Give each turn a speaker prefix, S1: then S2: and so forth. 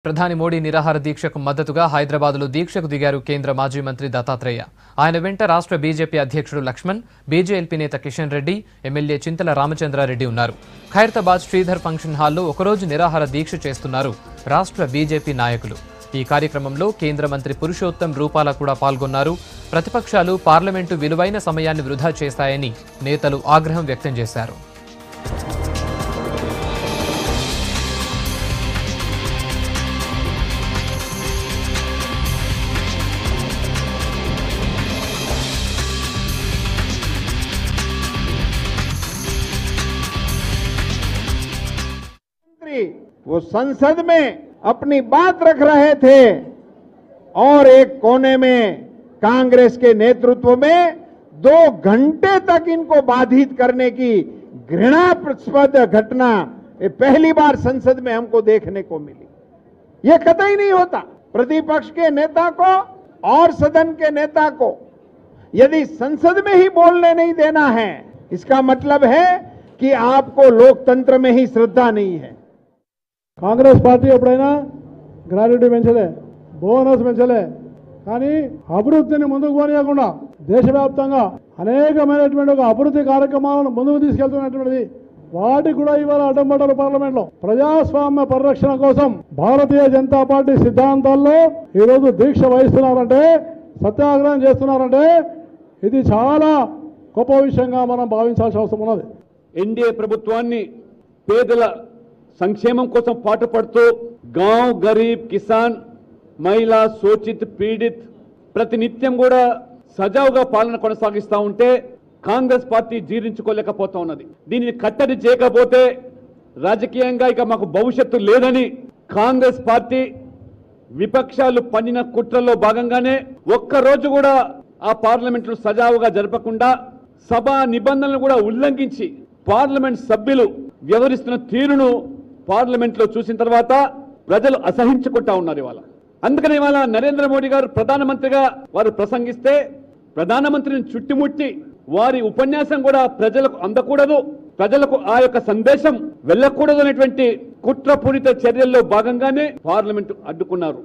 S1: ప్రధాని మోడీ నిరాహార దీక్షకు మద్దతుగా హైదరాబాద్లో దీక్షకు దిగారు కేంద్ర మాజీ మంత్రి దత్తాత్రేయ. ఆయన వెంట రాష్ట్ర బీజేపీ అధ్యక్షుడు లక్ష్మణ్, బీజేఎల్పీ నేత కిషన్ రెడ్డి, ఎమ్మెల్యే చింతల రామచంద్రారెడ్డి ఉన్నారు. ఖైరతాబాద్ శ్రీధర్ ఫంక్షన్ హాల్లో ఒకరోజు నిరాహార దీక్ష చేస్తున్నారు రాష్ట్ర బీజేపీ నాయకులు. ఈ కార్యక్రమంలో కేంద్ర మంత్రి పురుషోత్తం రూపాల కూడా పాల్గొన్నారు. ప్రతిపక్షాలు పార్లమెంటు విలువైన సమయాన్ని వృధా చేస్తాయని నేతలు ఆగ్రహం వ్యక్తం చేశారు.
S2: वो संसद में अपनी बात रख रहे थे और एक कोने में कांग्रेस के नेतृत्व में 2 घंटे तक इनको बाधित करने की घृणास्पद घटना पहली बार संसद में हमको देखने को मिली। ये कतई नहीं होता। प्रतिपक्ष के नेता को और सदन के नेता को यदि संसद में ही बोलने नहीं देना है, इसका मतलब है कि आपको लोकतंत्र में ही श्रद्धा नहीं है।
S3: కాంగ్రెస్ పార్టీ ఎప్పుడైనా గ్రాడ్యుటీ పెంచలే, బోనస్ పెంచలే, కానీ అభివృద్ధిని ముందుకు పోనీయకుండా దేశవ్యాప్తంగా అనేకమైనటువంటి ఒక అభివృద్ధి కార్యక్రమాలను ముందుకు తీసుకెళ్తున్నటువంటిది. వాటికి కూడా ఇవాళ అడ్డం పడ్డారు పార్లమెంట్లో. ప్రజాస్వామ్య పరిరక్షణ కోసం భారతీయ జనతా పార్టీ సిద్ధాంతాల్లో ఈరోజు దీక్ష వహిస్తున్నారంటే, సత్యాగ్రహం చేస్తున్నారంటే ఇది చాలా గొప్ప విషయంగా మనం భావించాల్సిన అవసరం ఉన్నది.
S4: ఎన్డీఏ ప్రభుత్వాన్ని పేదల సంక్షేమం కోసం పాటుపడుతూ గాంవ్ గరీబ్ కిసాన్ మహిళ శోషిత్ పీడిత్ ప్రతినిత్యం కూడా సజావుగా పాలన కొనసాగిస్తూ ఉంటే కాంగ్రెస్ పార్టీ జీర్ణించుకోలేకపోతా ఉన్నది. దీనిని కట్టడి చేయకపోతే రాజకీయంగా ఇక మాకు భవిష్యత్తు లేదని కాంగ్రెస్ పార్టీ విపక్షాలు పన్నిన కుట్రలో భాగంగానే ఒక్కరోజు కూడా ఆ పార్లమెంట్లు సజావుగా జరపకుండా సభా నిబంధనలు కూడా ఉల్లంఘించి పార్లమెంట్ సభ్యులు వ్యవహరిస్తున్న తీరును పార్లమెంట్లో చూసిన తర్వాత ప్రజలు అసహించుకుంటా ఉన్నారు ఇవాళ. అందుకని ఇవాళ నరేంద్ర మోడీ గారు ప్రధానమంత్రిగా వారు ప్రసంగిస్తే ప్రధానమంత్రిని చుట్టుముట్టి వారి ఉపన్యాసం కూడా ప్రజలకు అందకూడదు, ప్రజలకు ఆ యొక్క సందేశం వెళ్ళకూడదు అనేటువంటి కుట్రపూరిత చర్యల్లో భాగంగానే పార్లమెంటు అడ్డుకున్నారు.